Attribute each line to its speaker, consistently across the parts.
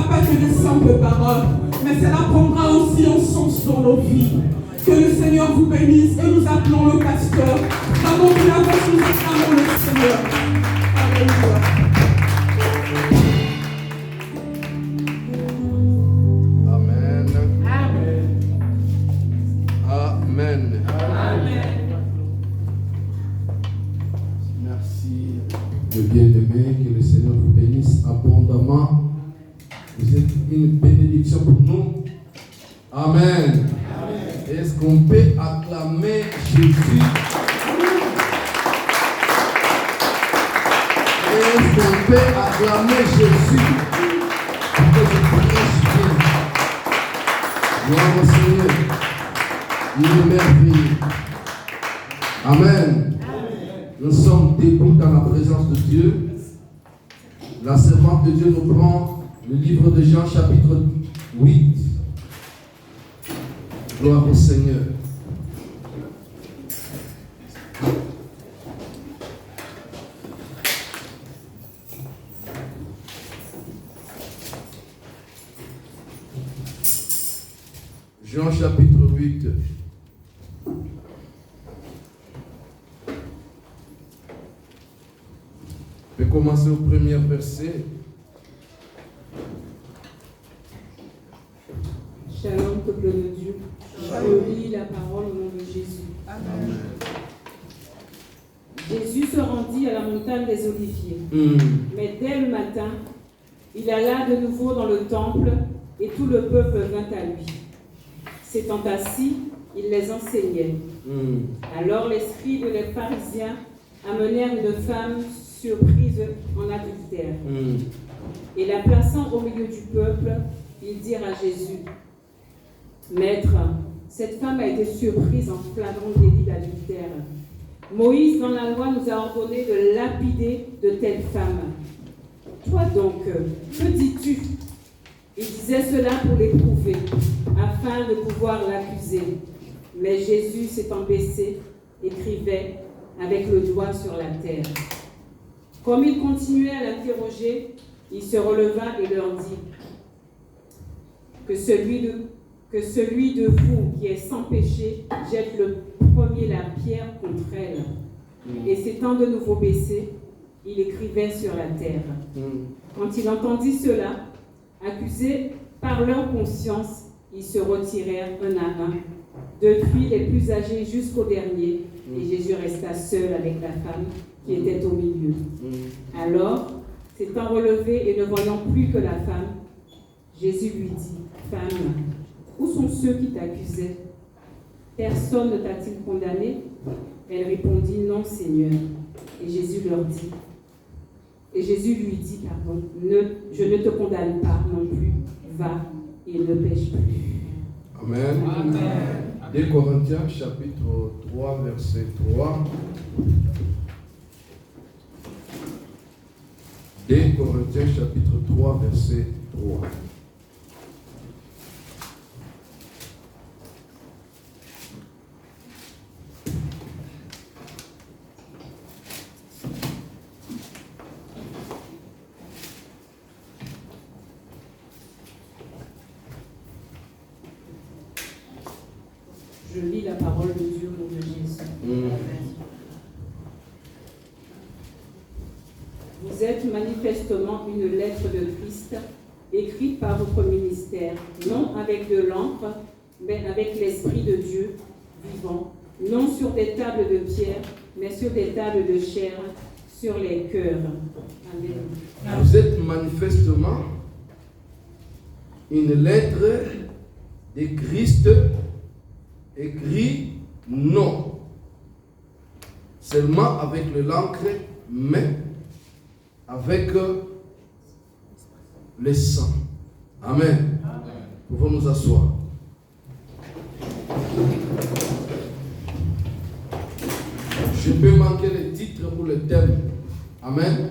Speaker 1: pas que des simples paroles, mais cela prendra aussi un sens dans nos vies. Que le Seigneur vous bénisse et nous appelons le pasteur. Avant que la voix nous acclamons le Seigneur. Alléluia.
Speaker 2: Amen. Merci de bien-aimé, que le Seigneur vous bénisse abondamment. Vous êtes une bénédiction pour nous. Amen. Est-ce qu'on peut acclamer Jésus? Est-ce qu'on peut acclamer Jésus? Parce que je prêche bien. Gloire au Seigneur. Il est merveilleux. Amen. Nous sommes debout dans la présence de Dieu. La servante de Dieu nous prend le livre de Jean chapitre 8. Gloire au Seigneur. Jean chapitre 8. Je vais commencer au premier verset.
Speaker 3: Shalom, peuple de Dieu. Je lis la parole au nom de Jésus.
Speaker 2: Amen.
Speaker 3: Jésus se rendit à la montagne des Oliviers. Mais dès le matin, il alla de nouveau dans le temple et tout le peuple vint à lui. S'étant assis, il les enseignait. Alors les scribes et les pharisiens amenèrent une femme surprise en adultère. Et la plaçant au milieu du peuple, ils dirent à Jésus: Maître, cette femme a été surprise en flagrant délit d'adultère. Moïse, dans la loi, nous a ordonné de lapider de telles femmes. Toi donc, que dis-tu? Il disait cela pour l'éprouver, afin de pouvoir l'accuser. Mais Jésus, s'étant baissé, écrivait avec le doigt sur la terre. Comme il continuait à l'interroger, il se releva et leur dit: Que celui de vous qui est sans péché jette le premier la pierre contre elle. Et s'étant de nouveau baissé, il écrivait sur la terre. Quand il entendit cela, accusés par leur conscience, ils se retirèrent un à un, depuis les plus âgés jusqu'au dernier, et Jésus resta seul avec la femme qui était au milieu. Alors, s'étant relevé et ne voyant plus que la femme, Jésus lui dit: Femme, où sont ceux qui t'accusaient? Personne ne t'a-t-il condamné? Elle répondit: Non, Seigneur. Et Jésus lui dit, je ne te condamne pas non plus, va et ne pêche plus.
Speaker 2: Amen. Amen. 2 Corinthiens chapitre 3 verset 3. 2 Corinthiens chapitre 3 verset 3.
Speaker 3: Je lis la parole de Dieu au nom de Jésus. Vous êtes manifestement une lettre de Christ, écrite par votre ministère, non avec de l'encre, mais avec l'Esprit de Dieu vivant, non sur des tables de pierre, mais sur des tables de chair, sur les cœurs. Amen.
Speaker 2: Vous êtes manifestement une lettre de Christ, écrit non seulement avec l'encre, mais avec le sang. Amen. Nous pouvons nous asseoir. Je peux manquer le titre ou le thème. Amen.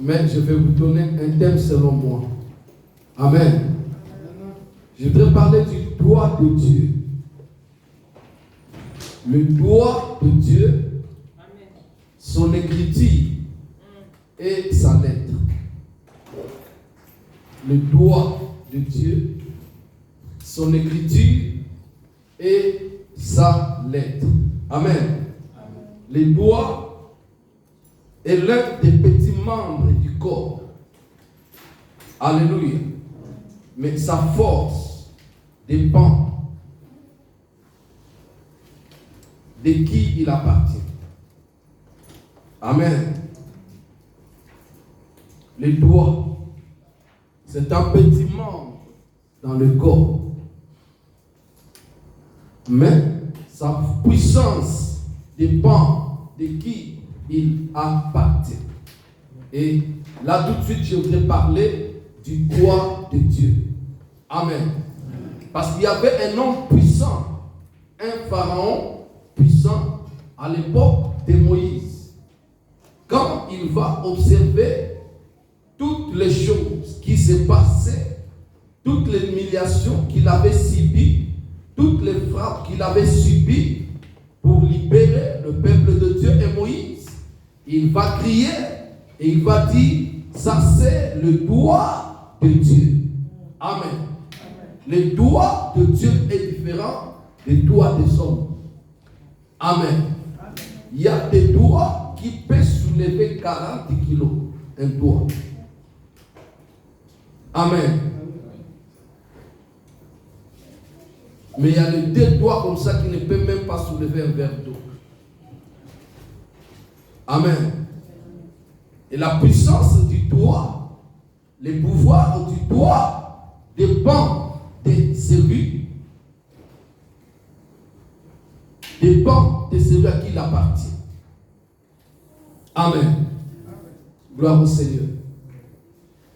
Speaker 2: Mais je vais vous donner un thème selon moi. Amen. Je voudrais parler du doigt de Dieu. Le doigt de Dieu, son écriture et sa lettre. le doigt de Dieu, son écriture et sa lettre. Amen. Les doigts est l'un des petits membres du corps. Alléluia. Mais sa force dépend de qui il appartient. Amen. Les doigts, c'est un petit membre dans le corps. Mais sa puissance dépend de qui il appartient. Et là, tout de suite, je voudrais parler du doigt de Dieu. Amen. Parce qu'il y avait un homme puissant, un pharaon puissant à l'époque de Moïse. Quand il va observer toutes les choses qui se passaient, toutes les humiliations qu'il avait subies, toutes les frappes qu'il avait subies pour libérer le peuple de Dieu et Moïse, il va crier et il va dire, ça c'est le doigt de Dieu. Amen. Le doigt de Dieu est différent des doigts des hommes. Amen. Il y a des doigts qui peuvent soulever 40 kilos. Un doigt. Amen. Mais il y a les deux doigts comme ça qui ne peuvent même pas soulever un verre d'eau. Amen. Et la puissance du doigt, le pouvoir du doigt dépend de celui à qui il appartient. Amen. Gloire au Seigneur.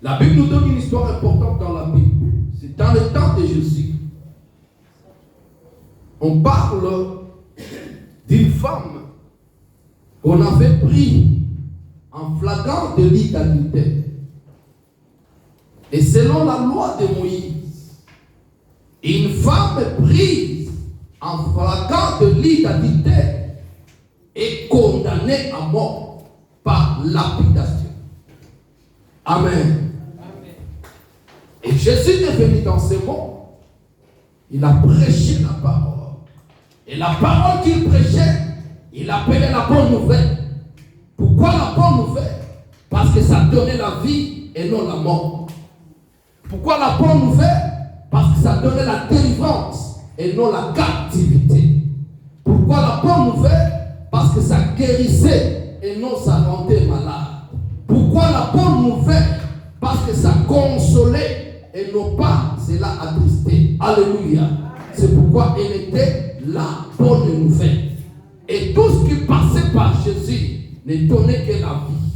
Speaker 2: La Bible nous donne une histoire importante dans la Bible. C'est dans le temps de Jésus. On parle d'une femme qu'on avait pris en flagrant délit d'adultère. Et selon la loi de Moïse, une femme prise en flagrant délit d'adultère est condamnée à mort par lapidation. Amen. Et Jésus est venu dans ce monde. Il a prêché la parole. Et la parole qu'il prêchait, il appelait la bonne nouvelle. Pourquoi la bonne nouvelle? Parce que ça donnait la vie et non la mort. Pourquoi la bonne nouvelle? Parce que ça donnait la délivrance et non la captivité. Pourquoi la bonne nouvelle? Parce que ça guérissait et non ça rendait malade. Pourquoi la bonne nouvelle? Parce que ça consolait et non pas cela attristait. Alléluia. C'est pourquoi elle était la bonne nouvelle. Et tout ce qui passait par Jésus ne donnait que la vie.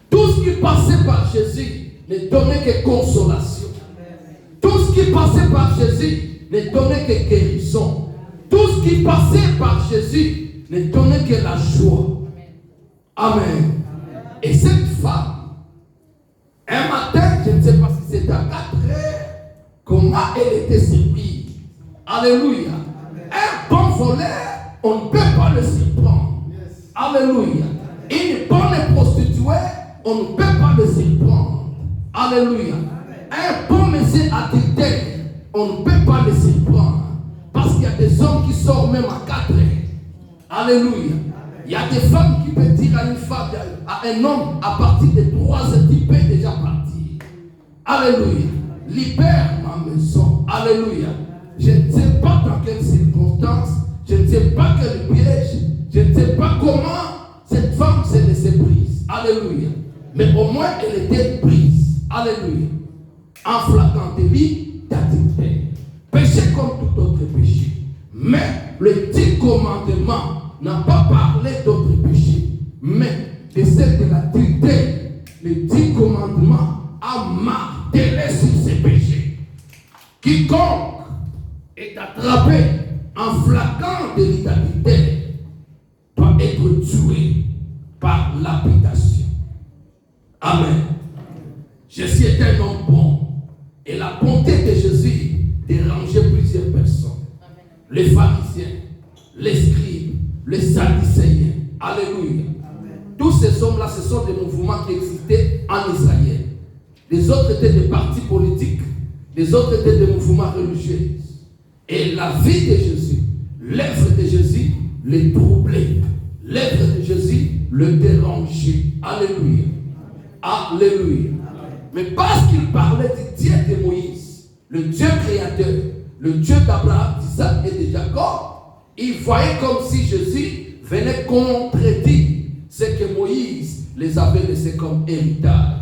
Speaker 2: Tout ce qui passait par Jésus ne donnait que consolation. Tout ce qui passait par Jésus ne donnait que guérison. Tout ce qui passait par Jésus ne donnait que la joie. Amen. Et cette femme, un matin, je ne sais pas si c'était à 4 heures, comment elle était surprise. Alléluia. Un bon voleur, on ne peut pas le surprendre. Alléluia. Une bonne prostituée, on ne peut pas le surprendre. Alléluia. Un bon monsieur adultère, on ne peut pas le surprendre. Parce qu'il y a des hommes qui sortent même à 4 heures. Alléluia. Il y a des femmes qui peuvent dire à une femme, à un homme, à partir de 3 heures, tu peux déjà partir. Alléluia. Libère ma maison. Alléluia. Je ne sais pas dans quelles circonstances, je ne sais pas quel piège, je ne sais pas comment cette femme s'est laissée prise. Alléluia. Mais au moins elle était prise. Alléluia. En flagrant délit d'adultère. Péché comme tout autre péché. Mais le 10 commandements n'a pas parlé d'autres péchés, mais de celle de l'adultère. Le 10 commandements a martelé sur ces péchés. Quiconque est attrapé en flagrant délit d'adultère doit être tué par lapidation. Amen. Jésus est un homme bon. Et la bonté de Jésus dérangeait plusieurs personnes. Les pharisiens, les scribes, les sadducéens. Alléluia. Tous ces hommes-là, ce sont des mouvements qui existaient en Israël. les autres étaient des partis politiques, les autres étaient des mouvements religieux. Et la vie de Jésus, l'œuvre de Jésus, les troublait. L'œuvre de Jésus le dérangeait. Alléluia. Alléluia. Mais parce qu'il parlait du Dieu de Moïse, le Dieu créateur, le Dieu d'Abraham, d'Isaac et de Jacob, il voyait comme si Jésus venait contredire ce que Moïse les avait laissé comme héritage.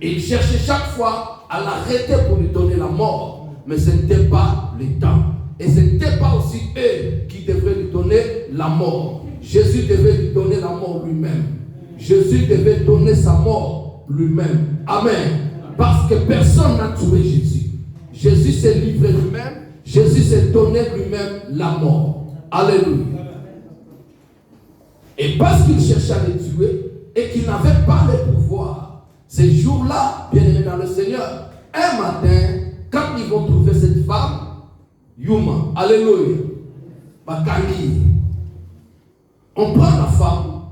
Speaker 2: Il cherchait chaque fois à l'arrêter pour lui donner la mort, mais ce n'était pas le temps. Et ce n'était pas aussi eux qui devaient lui donner la mort. Jésus devait lui donner la mort lui-même. Jésus devait donner sa mort lui-même. Amen. Parce que personne n'a tué Jésus. Jésus s'est livré lui-même. Jésus s'est donné lui-même la mort. Alléluia. Et parce qu'il cherchait à les tuer et qu'il n'avait pas le pouvoir, ces jours-là, bien-aimés dans le Seigneur, un matin, quand ils vont trouver cette femme, Yuma, alléluia, Bakali, on prend la femme,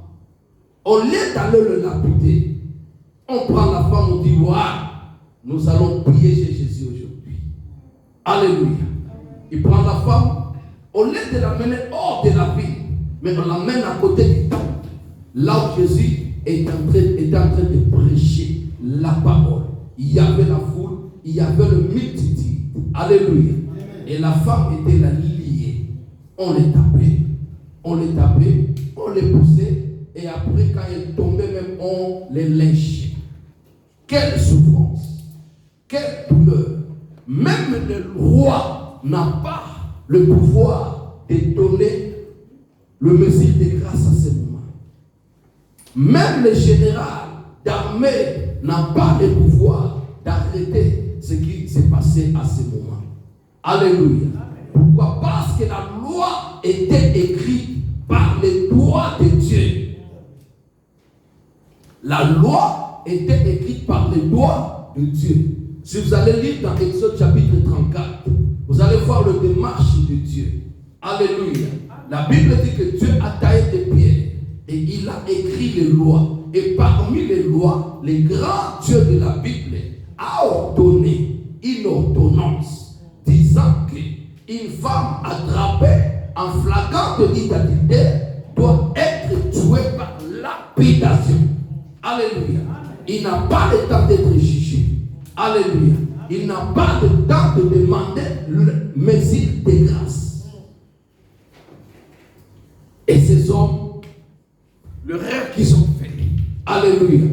Speaker 2: au lieu d'aller le lapider, on prend la femme, on dit, waouh, nous allons piéger Jésus aujourd'hui. Alléluia. Il prend la femme, au lieu de l'amener hors de la ville, mais on l'amène à côté du temple, là où Jésus était en train de prêcher la parole. Il y avait la foule, il y avait le multitude. Alléluia. Et la femme était là liée. On les tapait, on les poussait, et après, quand elle tombait, même on les lynchait. Quelle souffrance, quelle douleur. Même le roi n'a pas le pouvoir de donner le mesure de grâce à ce moment. Même le général d'armée n'a pas le pouvoir d'arrêter ce qui s'est passé à ce moment. Alléluia. Pourquoi? Parce que la loi était écrite par les doigts de Dieu. La loi était écrite par les doigts de Dieu. Si vous allez lire dans Exode chapitre 34, vous allez voir le démarche de Dieu. Alléluia. La Bible dit que Dieu a taillé des pierres et il a écrit les lois. Et parmi les lois, le grand Dieu de la Bible a ordonné une ordonnance disant qu'une femme attrapée en flagrant délit d'adultère doit être tuée par lapidation. Alléluia. Il n'a pas le temps d'être jugé. Alléluia. Il n'a pas le temps de demander le mesure de grâce. Et ces hommes, le rêve qu'ils ont fait, alléluia,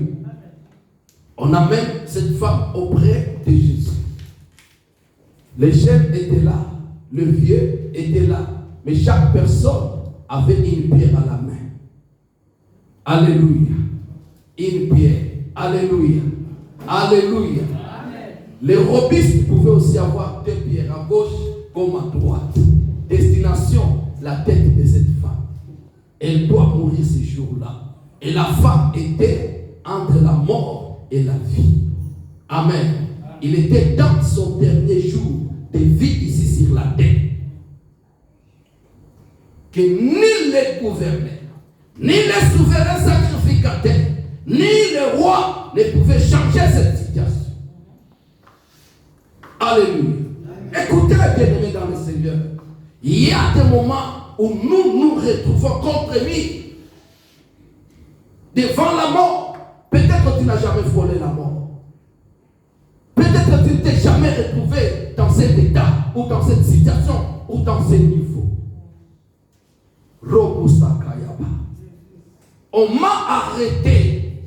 Speaker 2: on amène cette femme auprès de Jésus. Les jeunes étaient là, le vieux était là, mais chaque personne avait une pierre à la main. Alléluia. Une pierre. Alléluia. Alléluia. Les robistes pouvaient aussi avoir deux pierres, à gauche comme à droite. Destination, la tête de cette femme. Elle doit mourir ce jour-là. Et la femme était entre la mort et la vie. Amen. Il était dans son dernier jour de vie ici sur la terre. Que ni les gouverneurs, ni les souverains sacrificateurs, ni les rois ne pouvaient changer cette situation. Alléluia. Écoutez bien aimés dans le Seigneur. Il y a des moments où nous nous retrouvons compromis devant la mort. Peut-être que tu n'as jamais frôlé la mort. Peut-être que tu ne t'es jamais retrouvé dans cet état ou dans cette situation ou dans ce niveau. Robusakayaba. On m'a arrêté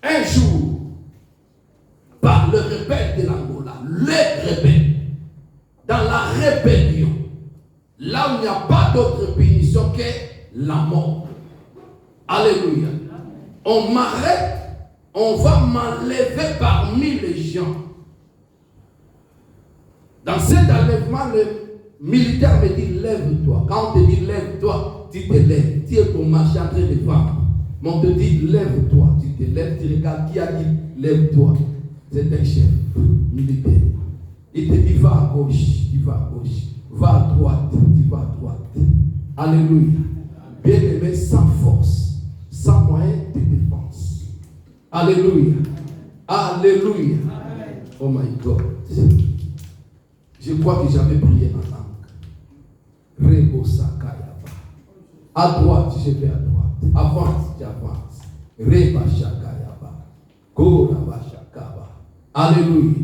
Speaker 2: un jour par le rebelle de l'Angola, le rebelle, dans la rébellion, là où il n'y a pas d'autre punition que la mort. Alléluia. On m'arrête, on va m'enlever parmi les gens. Dans cet enlèvement, le militaire me dit lève-toi. Quand on te dit lève-toi, tu te lèves. Tu es pour marcher en train de vendre. Mais on te dit lève-toi. Tu te lèves, tu regardes qui a dit lève-toi. C'est un chef militaire. Il te dit va à gauche, tu vas à gauche. Va à droite, tu vas à droite. Alléluia. Bien-aimé, sans force, sans moyen de défense. Alléluia. Alléluia. Oh my God. Je crois que j'avais prié en langue. Rebo Sakayaba. À droite, je vais à droite. Avance, j'avance. Reba Shakayaba. Koraba Shakaba. Alléluia.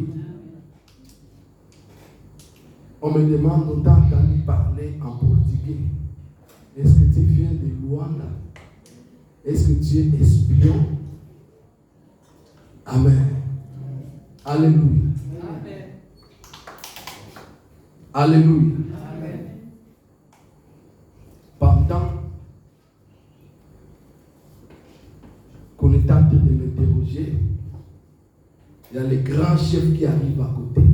Speaker 2: On me demande autant d'entendu parler en portugais. Est-ce que tu viens de Luanda? Est-ce que tu es espion? Amen. Alléluia.
Speaker 1: Amen.
Speaker 2: Alléluia.
Speaker 1: Amen.
Speaker 2: Pendant qu'on est en train de m'interroger, il y a le grand chef qui arrive à côté.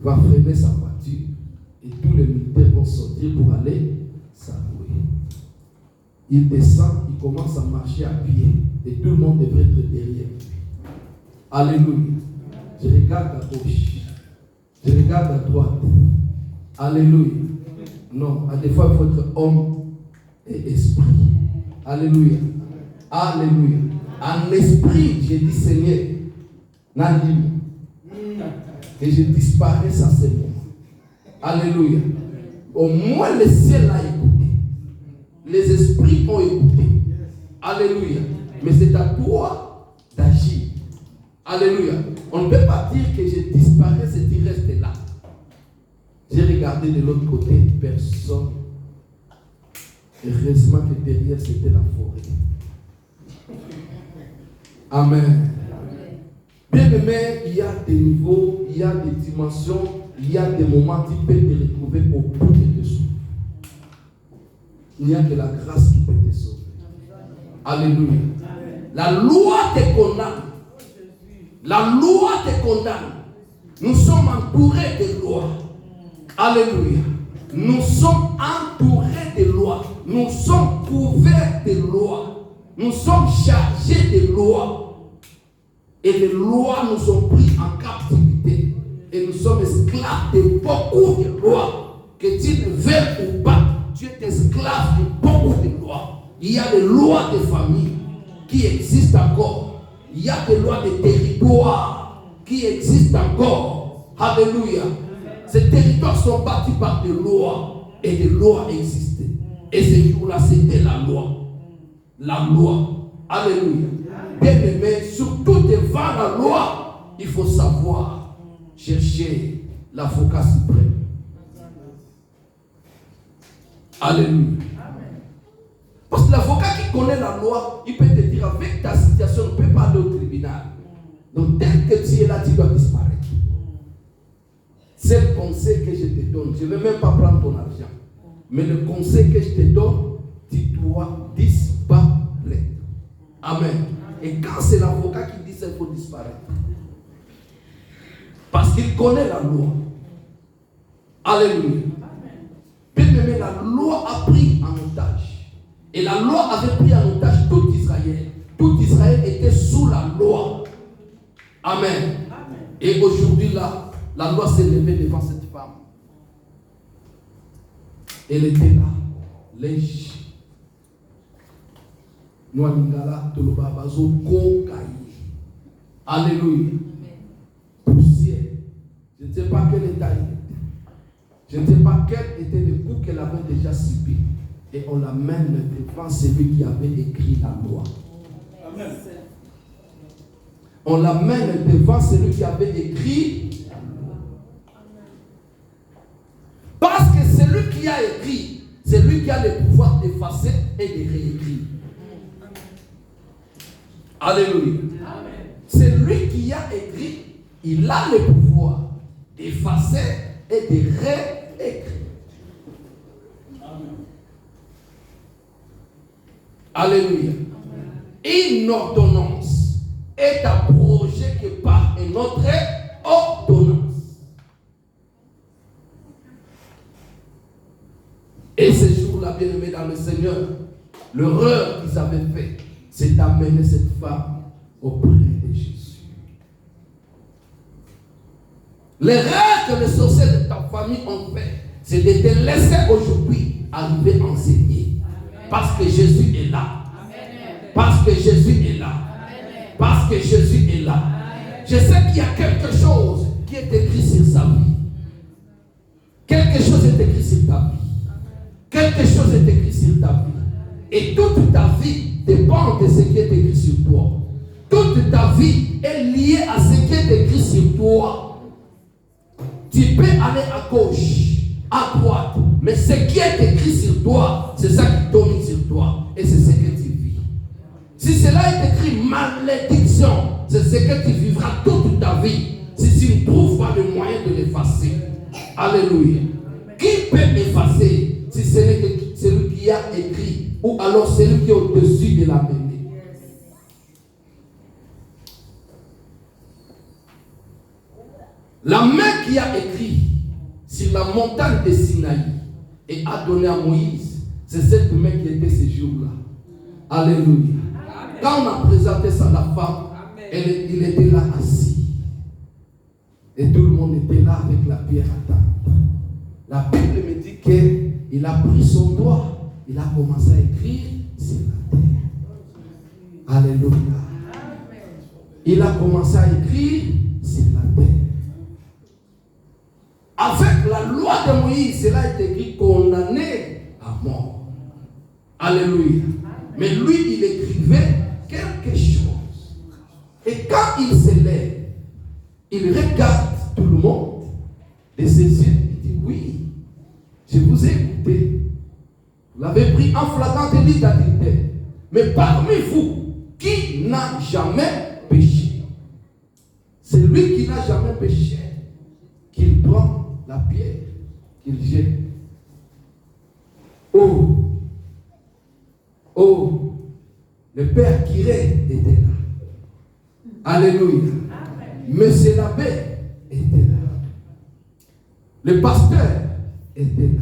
Speaker 2: Il va freiner sa voiture et tous les militaires vont sortir pour aller s'avouer. Il descend, il commence à marcher à pied et tout le monde devrait être derrière lui. Alléluia. Je regarde à gauche, je regarde à droite. Alléluia. Non, à des fois il faut être homme et esprit. Alléluia. Alléluia. En esprit, j'ai dit Seigneur, Nadim, et je disparais à ce moment. Alléluia. Au moins le ciel a écouté. Les esprits ont écouté. Alléluia. Mais c'est à toi d'agir. Alléluia. On ne peut pas dire que je disparais et tu restes là. J'ai regardé de l'autre côté, personne. Heureusement que derrière c'était la forêt. Amen. Bien aimé, il y a des niveaux, il y a des dimensions, il y a des moments qui peuvent te retrouver au bout de tes souffles. Il n'y a que la grâce qui peut te sauver. Alléluia. La loi te condamne. La loi te condamne. Nous sommes entourés de lois. Alléluia. Nous sommes entourés de lois. Nous sommes couverts de lois. Nous sommes chargés de lois. Et les lois nous ont pris en captivité. Et nous sommes esclaves de beaucoup de lois. Que tu le veuilles ou pas, tu es esclave de beaucoup de lois. Il y a des lois de famille qui existent encore. Il y a des lois de territoire qui existent encore. Alléluia. Ces territoires sont bâtis par des lois. Et des lois existaient. Et ce jour-là, c'était la loi. La loi. Alléluia. Bien aimé, surtout devant la loi, il faut savoir chercher l'avocat suprême. Alléluia. Parce que l'avocat qui connaît la loi, il peut te dire avec ta situation, tu ne peux pas aller au tribunal. Donc dès que tu es là, tu dois disparaître. C'est le conseil que je te donne. Je ne vais même pas prendre ton argent. Mais le conseil que je te donne, tu dois disparaître. Amen. Et quand c'est l'avocat qui dit ça, il faut disparaître. Parce qu'il connaît la loi. Alléluia. Bien aimé, la loi a pris en otage. Et la loi avait pris en otage tout Israël. Tout Israël était sous la loi. Amen. Et aujourd'hui, là, la loi s'est levée devant cette femme. Elle était là, lèche. Alléluia. Poussière. Je ne sais pas quel état il était. Je ne sais pas quel était le coup qu'elle avait déjà subi. Et on l'amène devant celui qui avait écrit la loi. Amen. On l'amène devant celui qui avait écrit la loi. Parce que celui qui a écrit, c'est lui qui a le pouvoir d'effacer et de réécrire. Alléluia. C'est lui qui a écrit, il a le pouvoir d'effacer et de réécrire. Alléluia. Une ordonnance est abrogée que par une autre ordonnance. Et ce jour-là, bien aimé dans le Seigneur, l'erreur qu'ils avaient faite, c'est d'amener cette femme auprès de Jésus. L'erreur que les sorciers de ta famille ont fait, c'est de te laisser aujourd'hui arriver enseigner. Parce que Jésus est là. Parce que Jésus est là. Parce que Jésus est là. Je sais qu'il y a quelque chose qui est écrit sur sa vie. Quelque chose est écrit sur ta vie. Quelque chose est écrit sur ta vie. Et toute ta vie dépend de ce qui est écrit sur toi. Toute ta vie est liée à ce qui est écrit sur toi. Tu peux aller à gauche, à droite, mais ce qui est écrit sur toi, c'est ça qui tombe sur toi. Et c'est ce que tu vis. Si cela est écrit malédiction, c'est ce que tu vivras toute ta vie. Si tu ne trouves pas le moyen de l'effacer. Alléluia. Qui peut l'effacer si ce n'est que celui qui a écrit ou alors celui qui est au-dessus de la mêlée? La main qui a écrit sur la montagne de Sinaï et a donné à Moïse, c'est cette main qui était ce jour-là. Alléluia. Quand on a présenté ça à la femme, il était là assis. Et tout le monde était là avec la pierre à table. La Bible me dit qu'il a pris son doigt, il a commencé à écrire sur la terre. Alléluia. Il a commencé à écrire sur la terre. Avec la loi de Moïse, cela est écrit condamné à mort. Alléluia. Mais lui, il écrivait quelque chose. Et quand il se lève, il regarde tout le monde de ses yeux. Il dit, oui, je vous ai écouté. Vous l'avez pris en flagrant délit d'adultère. Mais parmi vous, qui n'a jamais péché? C'est lui qui n'a jamais péché, qu'il prend la pierre, qu'il jette. Oh, le père Kiré était là. Alléluia. Monsieur l'abbé était là. Le pasteur était là.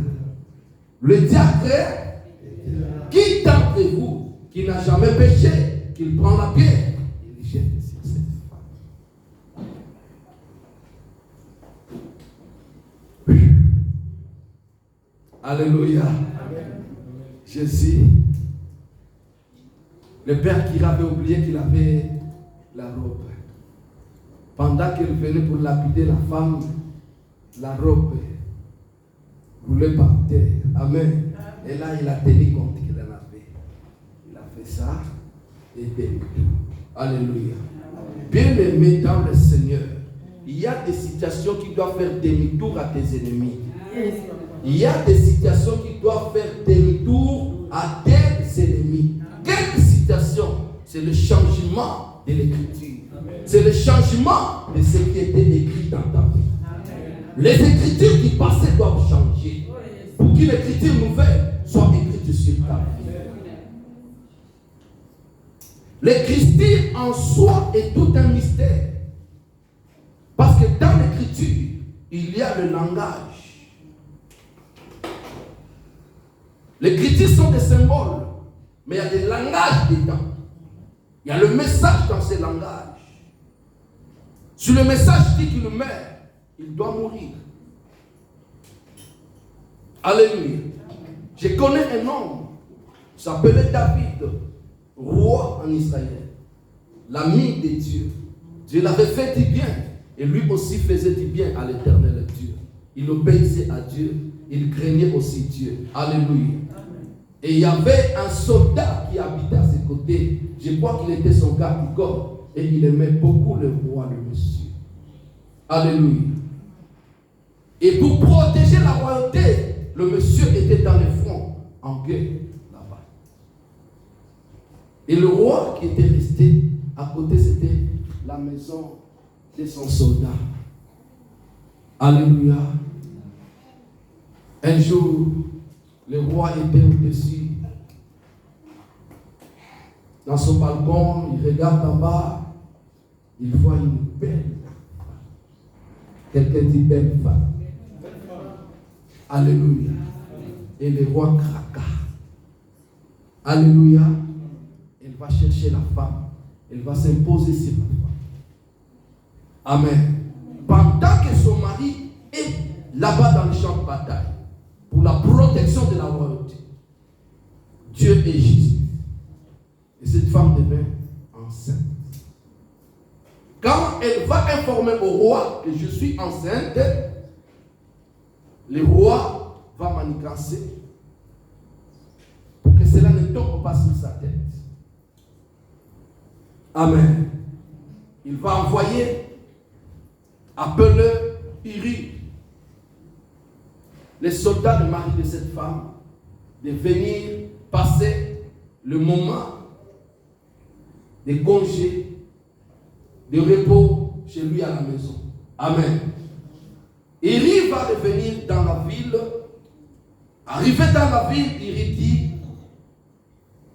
Speaker 2: Le diacre était là. Qui d'entre vous qui n'a jamais péché, qu'il prend la pierre, il jette sur cette femme. Alléluia. Jésus, le père qui avait oublié qu'il avait la robe. Pendant qu'il venait pour lapider la femme, la robe roulait par terre. Amen. Et là, il a tenu compte qu'il en avait. Il a fait ça et demi. Alléluia. Bien aimé dans le Seigneur, il y a des situations qui doivent faire demi-tour à tes ennemis. Il y a des situations qui doivent faire demi-tour à tes ennemis. Quelle situation? C'est le changement de l'écriture. C'est le changement de ce qui était écrit dans ta vie. Les écritures qui passaient doivent changer pour qu'une écriture nouvelle soit écrite sur ta vie. L'écriture en soi est tout un mystère. Parce que dans l'écriture, il y a le langage. L'écriture sont des symboles, mais il y a des langages dedans. Il y a le message dans ces langages. Si le message dit qu'il meurt, il doit mourir. Alléluia. Je connais un homme, il s'appelait David, roi en Israël, l'ami de Dieu. Dieu l'avait fait du bien, et lui aussi faisait du bien à l'Éternel Dieu. Il obéissait à Dieu, il craignait aussi Dieu. Alléluia. Et il y avait un soldat qui habitait à ses côtés. Je crois qu'il était son garde-corps. Et il aimait beaucoup le roi, le monsieur. Alléluia. Et pour protéger la royauté, le monsieur était dans les fronts, en guerre, là-bas. Et le roi qui était resté à côté, c'était la maison de son soldat. Alléluia. Un jour, le roi était au-dessus. Dans son balcon, il regarde en bas. Il voit une belle femme. Quelqu'un dit belle femme. Alléluia. Et le roi craqua. Alléluia. Elle va chercher la femme. Elle va s'imposer sur la femme. Amen. Pendant que son mari est là-bas dans le champ de bataille, pour la protection de la royauté, Dieu est juste. Et cette femme devint enceinte. quand elle va informer au roi que je suis enceinte, le roi va manigancer pour que cela ne tombe pas sur sa tête. Amen. Il va envoyer, appeler Uri, les soldats de mari de cette femme, de venir passer le moment de congé, de repos chez lui à la maison. Amen. Uri va revenir dans la ville. Arrivé dans la ville, Uri dit,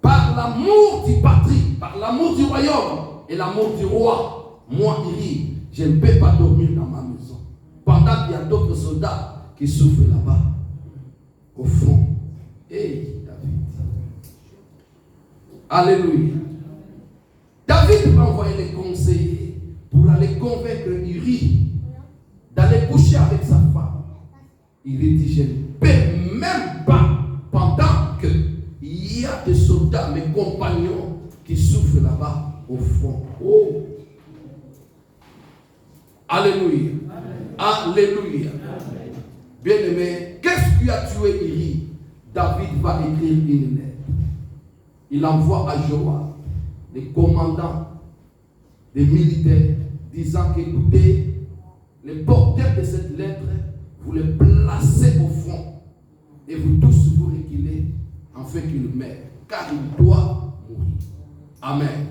Speaker 2: par l'amour du patrie, par l'amour du royaume et l'amour du roi, moi, Uri, je ne peux pas dormir dans ma maison. Pendant qu'il y a d'autres soldats qui souffrent là-bas, au fond. Hey, David. Alléluia. David va envoyer les conseillers pour aller convaincre Uri d'aller coucher avec sa femme. Uri dit, je ne peux même pas, pendant qu'il y a des soldats, mes compagnons, qui souffrent là-bas au fond. Oh. Alléluia. Alléluia. Bien-aimé, qu'est-ce qui a tué Uri? David va écrire une lettre. Il envoie à Joab, les commandants des militaires, disant qu'écoutez, les porteurs de cette lettre, vous les placez au front et vous tous vous reculez afin qu'il meure, car il doit mourir. Amen.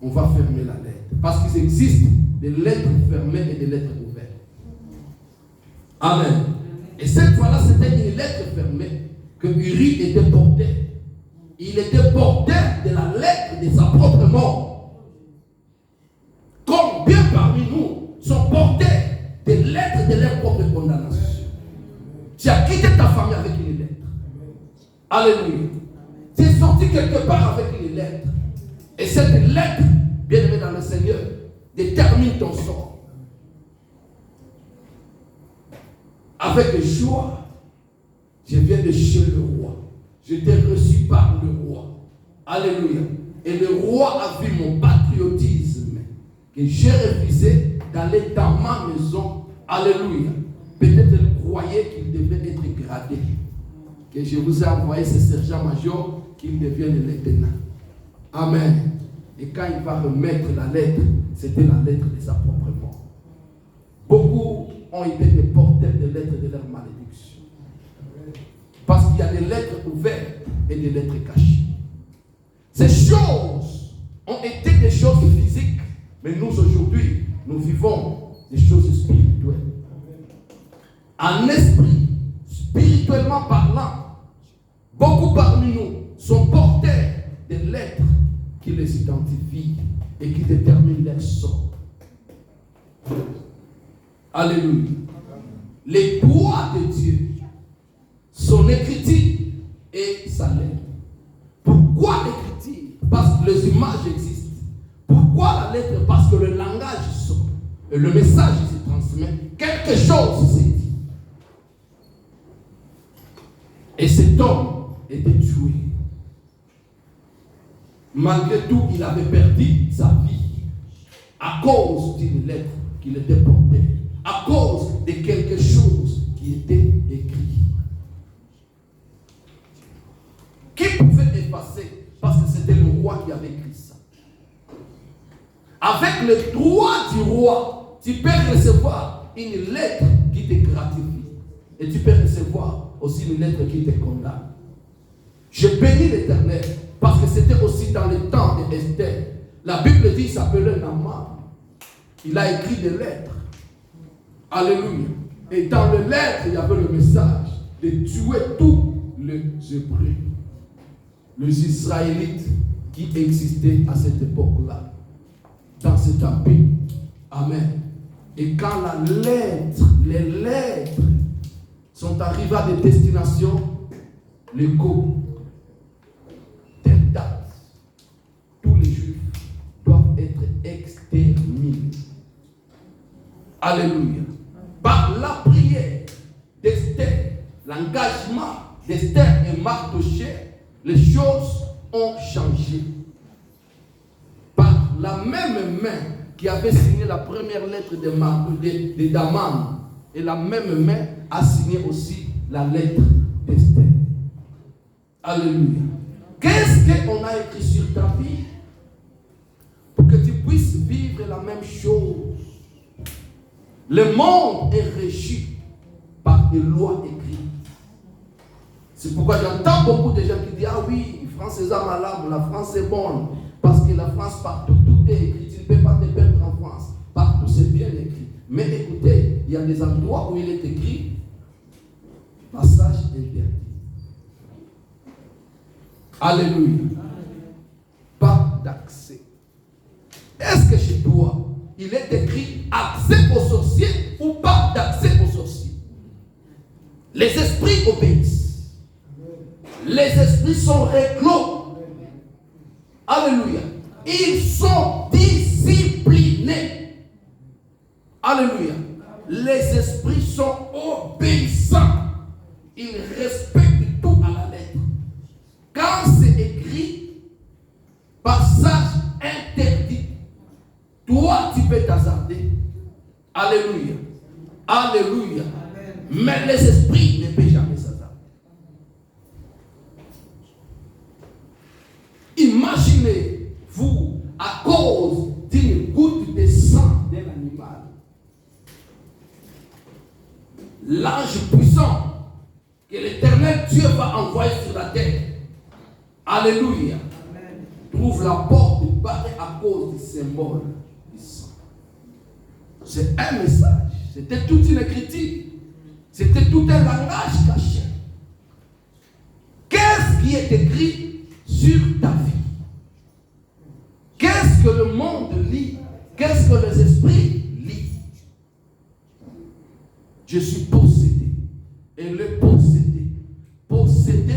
Speaker 2: On va fermer la lettre. Parce qu'il existe des lettres fermées et des lettres ouvertes. Amen. Et cette fois-là, c'était une lettre fermée que Uri était porteur. Il était porteur de la lettre de sa propre mort. Combien parmi nous sont porteurs des lettres de leur propre condamnation? Tu as quitté ta famille avec une lettre. Alléluia. Tu es sorti quelque part avec une lettre. Et cette lettre, bien-aimé dans le Seigneur, détermine ton sort. Avec joie, je viens de chez le roi. Je t'ai reçu par le roi. Alléluia. Et le roi a vu mon patriotisme que j'ai refusé d'aller dans ma maison. Alléluia. Peut-être il croyait qu'il devait être gradé. Que je vous ai envoyé ce sergent-major qu'il devienne lieutenant. Amen. Et quand il va remettre la lettre, c'était la lettre de sa propre mort. Beaucoup ont été des porteurs de lettres de leur malédiction. Parce qu'il y a des lettres ouvertes et des lettres cachées. Ces choses ont été des choses physiques, mais nous aujourd'hui, nous vivons des choses spirituelles. En esprit, spirituellement parlant, beaucoup parmi nous sont porteurs de lettres qui les identifient et qui déterminent leur sort. Alléluia. Les doigts de Dieu, son écriture et sa lettre. Pourquoi l'écriture? Parce que les images existent. Pourquoi la lettre? Parce que le langage sort et le message se transmet. Quelque chose s'est dit. Et cet homme était tué. Malgré tout, il avait perdu sa vie à cause d'une lettre qu'il était portée, à cause de quelque chose qui était écrit. Qui pouvait effacer? Parce que c'était le roi qui avait écrit ça. Avec le droit du roi, tu peux recevoir une lettre qui te gratifie. Et tu peux recevoir aussi une lettre qui te condamne. Je bénis l'Éternel parce que c'était aussi dans le temps d'Esther. La Bible dit qu'il s'appelait Naaman. Il a écrit des lettres. Alléluia. Et dans les lettres, il y avait le message de tuer tous les Hébreux, les Israélites qui existaient à cette époque-là, dans cet empire. Amen. Et quand les lettres sont arrivées à des destinations, les coups, telle date, tous les Juifs doivent être exterminés. Alléluia. Par la prière d'Esther, l'engagement d'Esther et Mardochée, les choses ont changé. Par la même main qui avait signé la première lettre de Daman, et la même main a signé aussi la lettre d'Esther. Alléluia. Qu'est-ce qu'on a écrit sur ta vie pour que tu puisses vivre la même chose? Le monde est régi par des lois écrites. C'est pourquoi j'entends beaucoup de gens qui disent: ah oui, France est malade, la France est bonne. Parce que la France, partout, tout est écrit. Tu ne peux pas te perdre en France. Partout, c'est bien écrit. Mais écoutez, il y a des endroits où il est écrit passage interdit. Alléluia. Pas d'accès. Est-ce que chez toi, il est écrit accès aux sorciers ou pas d'accès aux sorciers? Les esprits obéissent. Les esprits sont réclos. Alléluia. Ils sont disciplinés. Alléluia. Les esprits sont obéissants. Ils respectent tout à la lettre. Quand c'est écrit passage interdit, toi tu peux t'hasarder. Alléluia. Alléluia. Mais les esprits ne peuvent jamais s'hasarder. Imaginez-vous, à cause d'une goutte de sang d'un animal, l'ange puissant que l'Éternel Dieu va envoyer sur la terre, alléluia, trouve la porte barrée à cause du symbole du sang. C'est un message, c'était toute une écriture, c'était tout un langage caché. Qu'est-ce qui est écrit sur ta vie? Qu'est-ce que le monde lit? Qu'est-ce que les esprits lisent? Je suis possédé. Et le possédé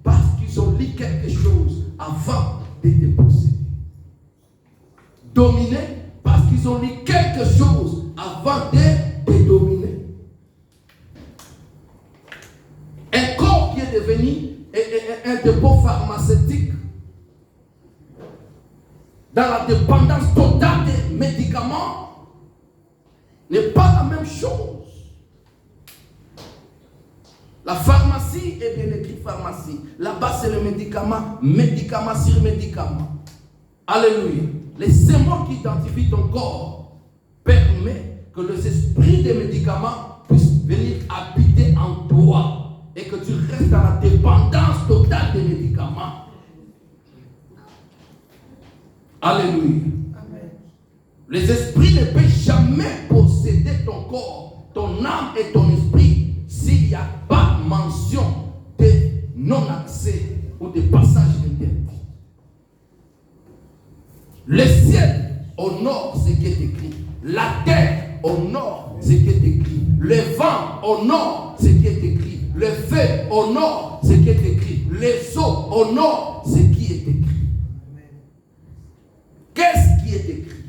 Speaker 2: parce qu'ils ont lu quelque chose avant de te posséder. Dominé parce qu'ils ont lu quelque chose avant de te dominer. Un corps qui est devenu un dépôt pharmaceutique, dans la dépendance totale des médicaments, n'est pas la même chose. La pharmacie est bien écrit pharmacie. Là-bas, c'est le médicament, médicament sur médicament. Alléluia. Les symboles qui identifient ton corps permettent que les esprits des médicaments puissent venir habiter en toi et que tu restes dans la dépendance totale des médicaments. Alléluia. Amen. Les esprits ne peuvent jamais posséder ton corps, ton âme et ton esprit s'il n'y a pas mention de non-accès ou de passage interdit. Le ciel honore ce qui est écrit. La terre honore ce qui est écrit. Le vent honore ce qui est écrit. Le feu honore ce qui est écrit. Les eaux honorent ce qui est écrit. Qu'est-ce qui est écrit?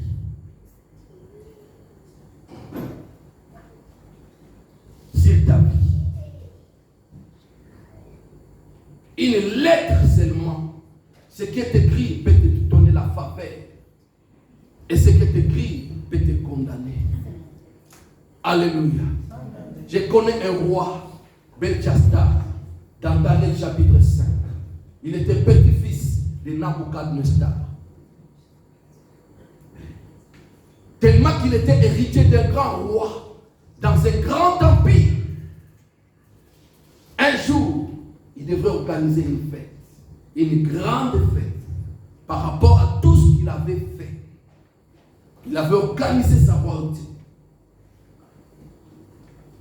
Speaker 2: Sur ta vie. Une lettre seulement. Ce qui est écrit peut te donner la faveur. Et ce qui est écrit peut te condamner. Alléluia. Je connais un roi, Belchassar, dans Daniel chapitre 5. Il était petit-fils de Nabucodonosor. Tellement qu'il était héritier d'un grand roi, dans un grand empire. Un jour, il devrait organiser une fête, une grande fête, par rapport à tout ce qu'il avait fait. Il avait organisé sa royauté.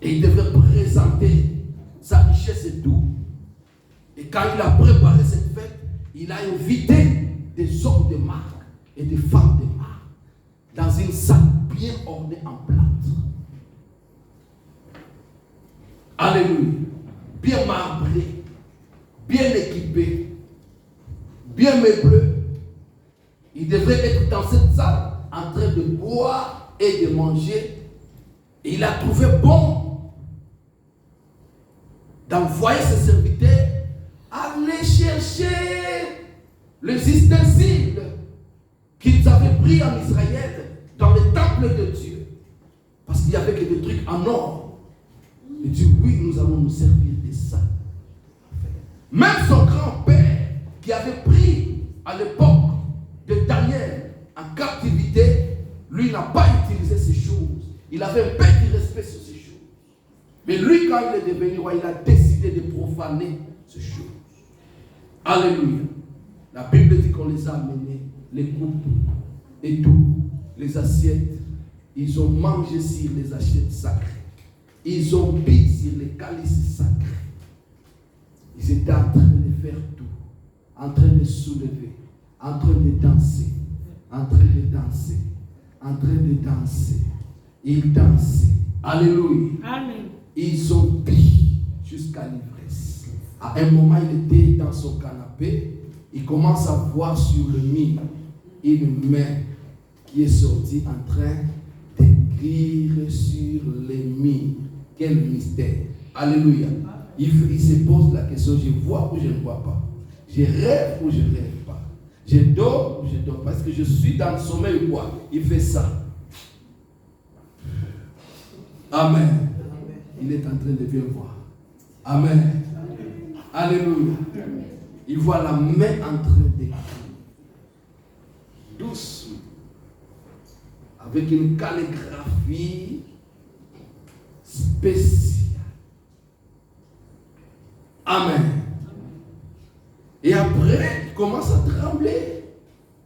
Speaker 2: Et il devrait présenter sa richesse et tout. Et quand il a préparé cette fête, il a invité des hommes de marque et des femmes de marque dans une salle bien ornée en plâtre. Alléluia. Bien marbré, bien équipé, bien meublé. Il devrait être dans cette salle en train de boire et de manger. Et il a trouvé bon d'envoyer ses serviteurs aller chercher les ustensiles qu'ils avaient pris en Israël dans le temple de Dieu. Parce qu'il n'y avait que des trucs en or. Il dit oui, nous allons nous servir de ça. Même son grand-père qui avait pris à l'époque de Daniel en captivité, lui n'a pas utilisé ces choses. Il avait un petit respect sur ces choses. Mais lui, quand il est devenu roi, il a décidé de profaner ces choses. Alléluia. La Bible dit qu'on les a amenés, les coupes et tout, les assiettes. Ils ont mangé sur les assiettes sacrées. Ils ont bu sur les calices sacrés. Ils étaient en train de faire tout. En train de soulever. En train de danser. En train de danser. En train de danser. Ils dansaient. Alléluia. Amen. Ils ont bu jusqu'à l'ivresse. À un moment, il était dans son canapé. Il commence à voir sur le mur une main qui est sortie en train d'écrire sur les murs. Quel mystère. Alléluia. Il se pose la question, je vois ou je ne vois pas. Je rêve ou je ne rêve pas. Je dors ou je ne dors pas. Parce que je suis dans le sommeil ou quoi. Il fait ça. Amen. Il est en train de bien voir. Amen. Alléluia. Il voit la main en train d'écrire. Doucement. Avec une calligraphie spéciale. Amen. Et après, il commence à trembler,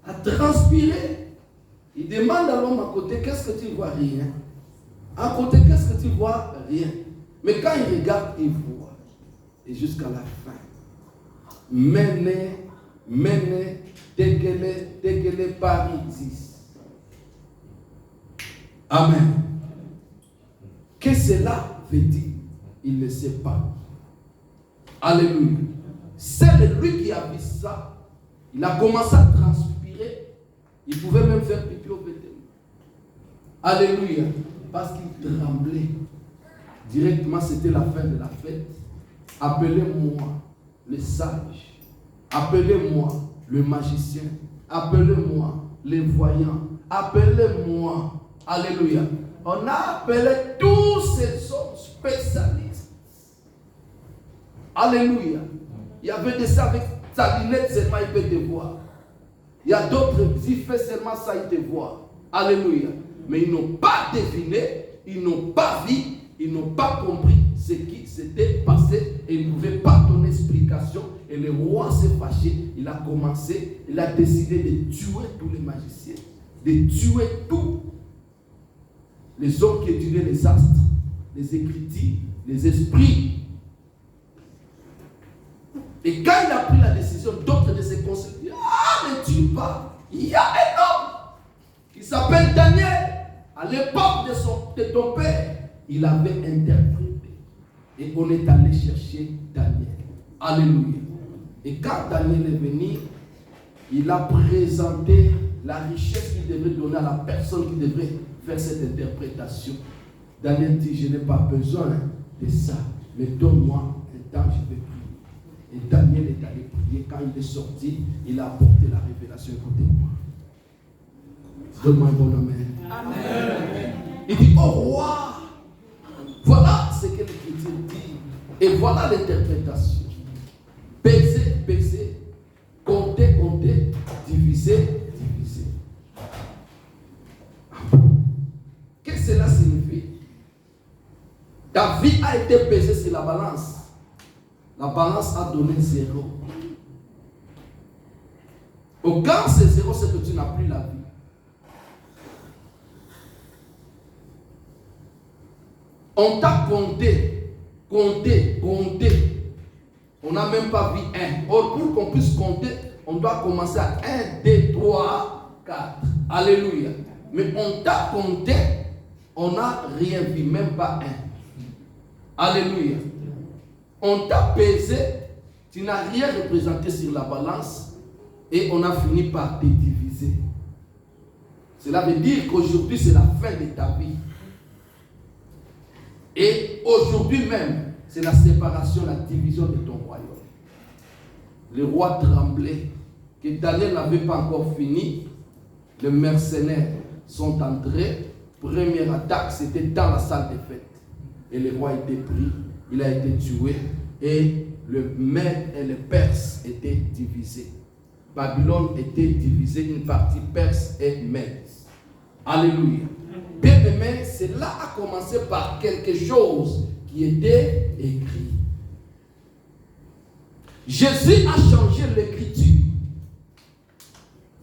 Speaker 2: à transpirer. Il demande à l'homme à côté, qu'est-ce que tu vois? Rien. À côté, qu'est-ce que tu vois? Rien. Mais quand il regarde, il voit. Et jusqu'à la fin. Mene, tegele, paritis. Amen. Qu'est-ce que cela veut dire? Il ne sait pas. Alléluia. C'est lui qui a vu ça. Il a commencé à transpirer. Il pouvait même faire pipi au vêtement. Alléluia. Parce qu'il tremblait. Directement, c'était la fin de la fête. Appelez-moi le sage. Appelez-moi le magicien. Appelez-moi les voyants. Appelez-moi. Alléluia. On a appelé tous ces hommes spécialistes. Alléluia. Il y avait des ça avec sa lunette seulement il peut te voir. Il y a d'autres qui font seulement ça il te voit. Alléluia. Mais ils n'ont pas deviné, ils n'ont pas vu, ils n'ont pas compris ce qui s'était passé et ils ne pouvaient pas donner explication. Et le roi s'est fâché, il a commencé, il a décidé de tuer tous les magiciens, de tuer tous les hommes qui étudiaient les astres, les écritures, les esprits. Et quand il a pris la décision, d'autres de ses conseillers disent, ne tue pas. Il y a un homme qui s'appelle Daniel. À l'époque de ton père, il avait interprété. Et on est allé chercher Daniel. Alléluia. Et quand Daniel est venu, il a présenté la richesse qu'il devait donner à la personne qui devait faire cette interprétation. Daniel dit, je n'ai pas besoin de ça, mais donne-moi un temps, je vais prier. Et Daniel est allé prier. Quand il est sorti, il a apporté la révélation. Écoutez-moi. Donne-moi un bon amen. Amen. Il dit, oh roi, voilà ce que l'Écriture dit. Et voilà l'interprétation. Peser, compter, diviser. Qu'est-ce que cela signifie? Ta vie a été pesée sur la balance. La balance a donné 0. Quand c'est 0, c'est que tu n'as plus la vie. On t'a compté. On n'a même pas vu 1. Or, pour qu'on puisse compter, on doit commencer à 1, 2, 3, 4. Alléluia. Mais on t'a compté, on n'a rien vu, même pas 1. Alléluia. On t'a pesé, tu n'as rien représenté sur la balance et on a fini par te diviser. Cela veut dire qu'aujourd'hui c'est la fin de ta vie. Et aujourd'hui même, c'est la séparation, la division de ton royaume. Le roi tremblait, que Daniel n'avait pas encore fini. les mercenaires sont entrés. Première attaque, c'était dans la salle des fêtes. Et le roi a été pris, il a été tué. Et le Mède et le Perse étaient divisés. Babylone était divisée, une partie Perse et Mède. Alléluia. Bien aimé, cela a commencé par quelque chose qui était écrit. Jésus a changé l'écriture.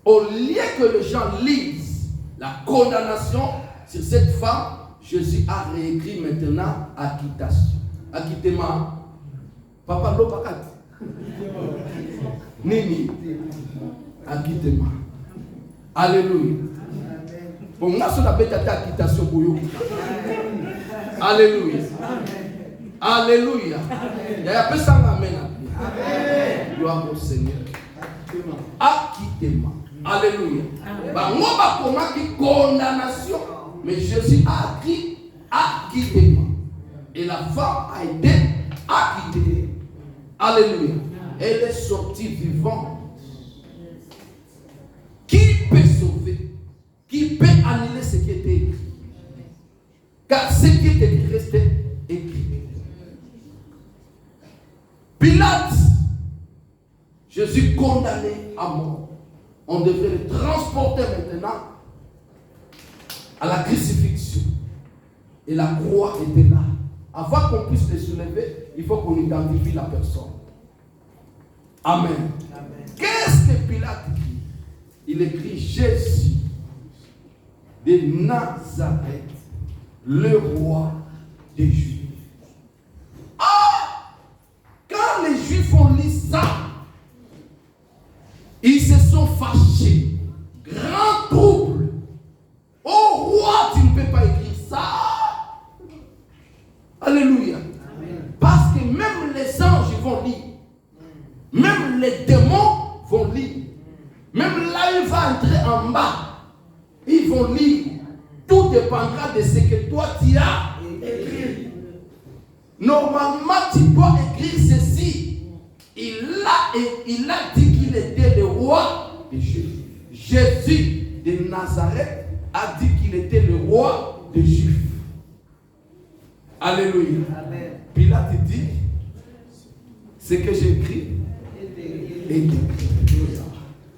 Speaker 2: Au lieu que les gens lisent la condamnation sur cette femme, Jésus a réécrit maintenant acquittation. Acquittement. Papa Lobakat. Nini. Acquittement. Alléluia. Bon, on a son appel d'acquittation pour vous. Alléluia. Alléluia. Il y a un peu ça, amen. Gloire au Seigneur. Acquittement. Alléluia. Bah, moi, bah, comment qui condamnation. Mais Jésus a écrit acquittement. Et la femme a été acquittée. Alléluia. Elle est sortie vivante. Qui peut sauver? Qui peut annuler ce qui était écrit? Car ce qui était écrit restait écrit. Pilate, Jésus condamné à mort. On devait le transporter maintenant à la crucifixion. Et la croix était là. Avant qu'on puisse le soulever, il faut qu'on identifie la personne. Amen. Amen. Qu'est-ce que Pilate dit? Il écrit Jésus de Nazareth, le roi des Juifs. Ah! Quand les Juifs ont lu ça, ils se sont fâchés. Grand trouble. Oh roi, tu ne peux pas écrire ça. Alléluia. Amen. Parce que même les anges vont lire. Même les démons vont lire. Même là, il va entrer en bas. Ils vont lire. Tout dépendra de ce que toi tu as écrit. Normalement, tu dois écrire ceci. Il a dit qu'il était le roi des Juifs. Jésus de Nazareth a dit qu'il était le roi des Juifs. Alléluia. Amen. Pilate dit, ce que j'ai écrit est écrit.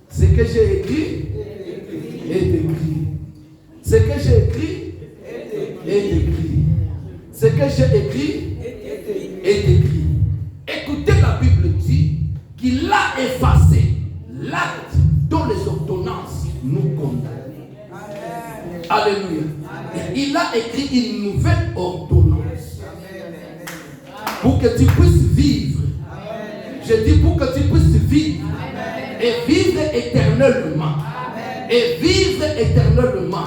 Speaker 2: Ce que j'ai écrit est écrit. Ce que j'ai écrit est écrit. Ce que j'ai écrit est écrit. Écoutez, la Bible dit qu'il a effacé l'acte dont les ordonnances nous condamnent. Alléluia. Et il a écrit une nouvelle ordonnance pour que tu puisses vivre. Je dis pour que tu puisses vivre. Et vivre éternellement. Et vivre éternellement.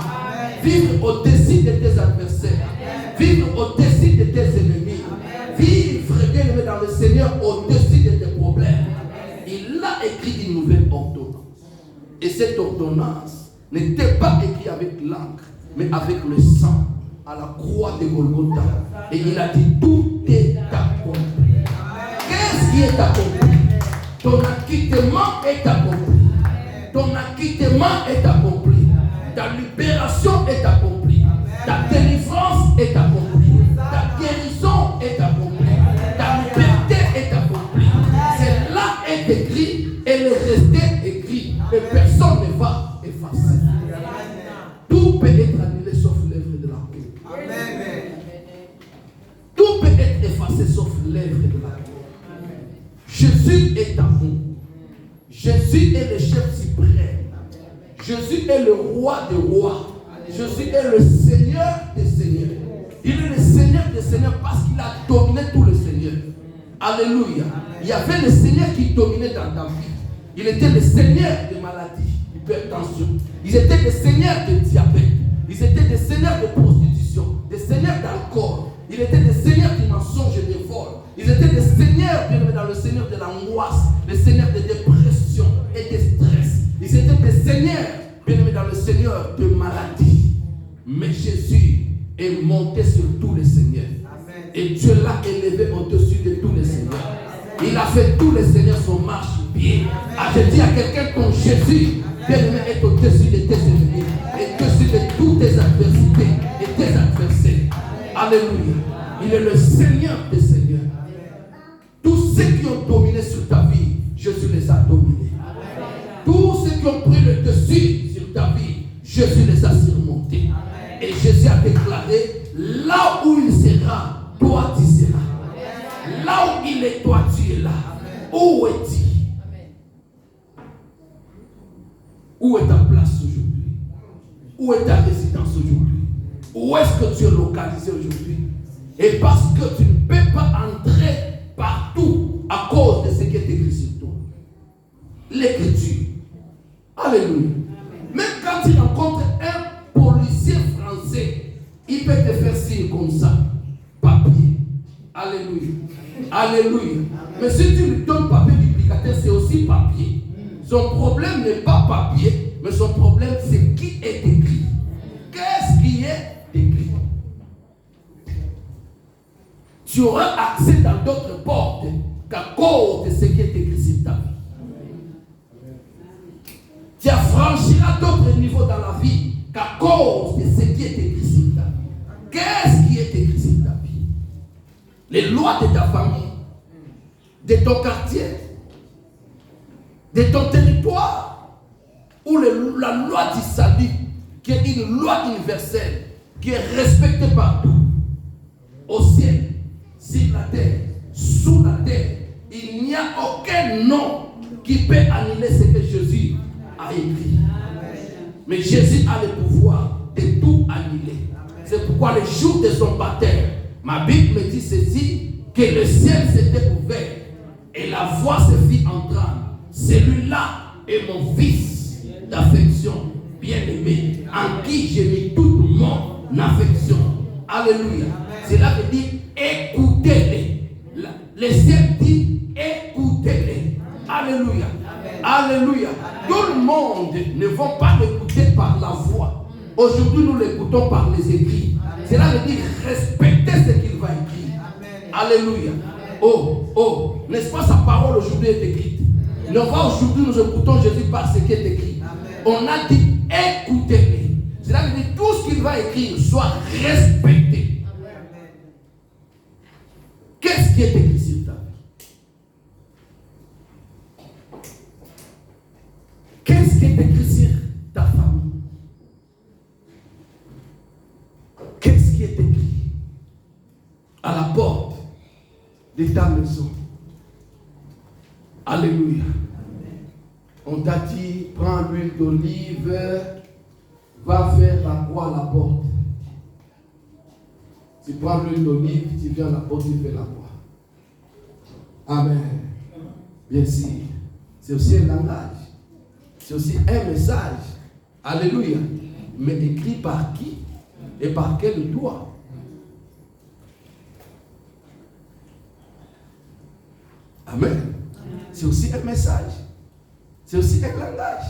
Speaker 2: Vivre au-dessus de tes adversaires. Vivre au-dessus de tes ennemis. Vivre, bien dans le Seigneur, au-dessus de tes problèmes. Il a écrit une nouvelle ordonnance. Et cette ordonnance n'était pas écrite avec l'encre, mais avec le sang à la croix de Golgotha. Et il a dit, tout est accompli. Qu'est-ce qui est accompli? Ton acquittement est accompli. Ton acquittement est accompli. Ta libération est accomplie. Ta délivrance est accomplie. Ta guérison est accomplie. Ta liberté est accomplie. Cela est écrit et le resté écrit. Et personne ne va effacer. Tout peut être annulé sauf l'œuvre de la croix. Tout peut être effacé sauf l'œuvre de la croix. Jésus est amour. Jésus est le chef suprême. Jésus est le roi des rois. Jésus est le Seigneur des seigneurs. Il est le Seigneur des seigneurs parce qu'il a dominé tous les seigneurs. Alléluia. Il y avait le Seigneur qui dominait dans ta vie. Il était le Seigneur des maladies, d'hypertension. Ils étaient des seigneurs de diabète. Ils étaient des seigneurs de prostitution, des seigneurs d'alcool. Ils étaient des seigneurs du mensonge et des vols. Ils étaient des seigneurs, bien dans le Seigneur de l'angoisse, les seigneurs de dépression et de stress. Ils étaient des seigneurs, bien dans le Seigneur de maladie. Mais Jésus est monté sur tous les seigneurs. Amen. Et Dieu l'a élevé au-dessus de tous les seigneurs. Il a fait tous les seigneurs son marche-pied. Ah, je dis à quelqu'un, ton Jésus, bien-aimé, est au-dessus de tes ennemis, et au-dessus de toutes tes adversités et tes adversaires. Alléluia. Il est le Seigneur des Seigneurs. Tous ceux qui ont dominé sur ta vie, Jésus les a dominés. Tous ceux qui ont pris le dessus sur ta vie, Jésus les a surmontés. Et Jésus a déclaré, là où il sera, toi tu seras. Là où il est, toi tu es là. Où es-tu? Où est ta place aujourd'hui? Où est ta résidence aujourd'hui? Où est-ce que tu es localisé aujourd'hui? Et parce que tu ne peux pas entrer partout à cause de ce qui est écrit sur toi. L'écriture. Alléluia. Même quand tu rencontres un policier français, il peut te faire signe comme ça. Papier. Alléluia. Alléluia. Mais si tu lui donnes papier duplicateur, c'est aussi papier. Son problème n'est pas papier, mais son problème c'est qui est écrit. Qu'est-ce qui est écrit? Tu auras accès dans d'autres portes qu'à cause de ce qui est écrit sur ta vie. Tu affranchiras d'autres niveaux dans la vie qu'à cause de ce qui est écrit sur ta vie. Qu'est-ce qui est écrit sur ta vie? Les lois de ta famille, de ton quartier, de ton territoire, ou la loi du salut, qui est une loi universelle, qui est respectée partout, au ciel, sur la terre, sous la terre. Il n'y a aucun nom qui peut annuler ce que Jésus a écrit. Mais Jésus a le pouvoir de tout annuler. C'est pourquoi le jour de son baptême, ma Bible me dit ceci, que le ciel s'était ouvert et la voix se fit entendre. Celui-là est mon fils d'affection, bien-aimé, en qui j'ai mis toute mon affection. Alléluia. Cela veut dire écoutez-les. Le ciel dit écoutez-les. Alléluia. Alléluia. Tout le monde ne va pas l'écouter par la voix. Aujourd'hui, nous l'écoutons par les écrits. Cela veut dire respecter ce qu'il va écrire. Alléluia. Oh, n'est-ce pas, sa parole aujourd'hui est écrite. Non pas aujourd'hui nous écoutons Jésus par ce qui est écrit. On a dit écoutez-les. Cela veut dire tout ce qu'il va écrire soit respecté. Qu'est-ce qui est écrit sur ta vie? Qu'est-ce qui est écrit sur ta famille? Qu'est-ce qui est écrit à la porte de ta maison? Alléluia. On t'a dit, prends l'huile d'olive, va faire la croix à la porte. Tu prends l'huile d'olive, tu viens à la porte, tu fais la croix. Amen. Bien sûr. C'est aussi un langage. C'est aussi un message. Alléluia. Mais écrit par qui et par quel doigt? Amen. C'est aussi un message. C'est aussi un langage.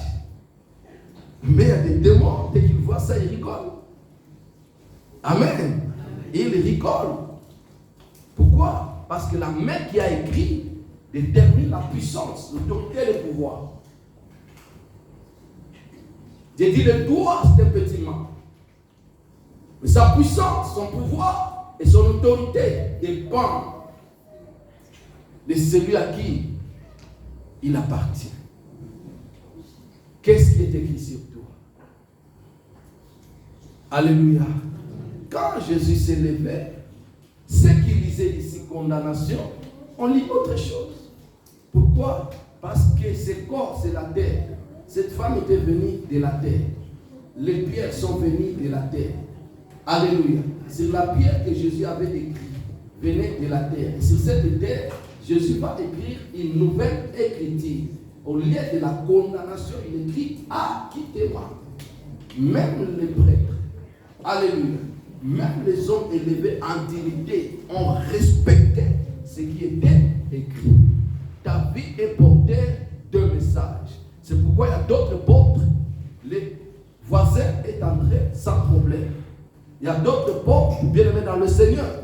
Speaker 2: Mais il y a des démons, dès qu'ils voient ça, ils rigolent. Amen. Ils rigolent. Pourquoi? Parce que la main qui a écrit détermine la puissance, l'autorité et le pouvoir. J'ai dit le doigt, c'est un petit main. Mais sa puissance, son pouvoir et son autorité dépendent de celui à qui il appartient. Qu'est-ce qui est écrit sur toi? Alléluia. Quand Jésus s'est levé, ceux qui lisaient ici condamnation, on lit autre chose. Pourquoi? Parce que ce corps, c'est la terre. Cette femme était venue de la terre. Les pierres sont venues de la terre. Alléluia. C'est la pierre que Jésus avait écrite venait de la terre. Et sur cette terre, Jésus va écrire une nouvelle écriture. Au lieu de la condamnation, il écrit acquittez-moi. Même les prêtres, alléluia, même les hommes élevés en dignité ont respecté ce qui était écrit. Ta vie est portée de messages. C'est pourquoi il y a d'autres portes. Les voisins est entré sans problème. Il y a d'autres portes, bien aimés dans le Seigneur.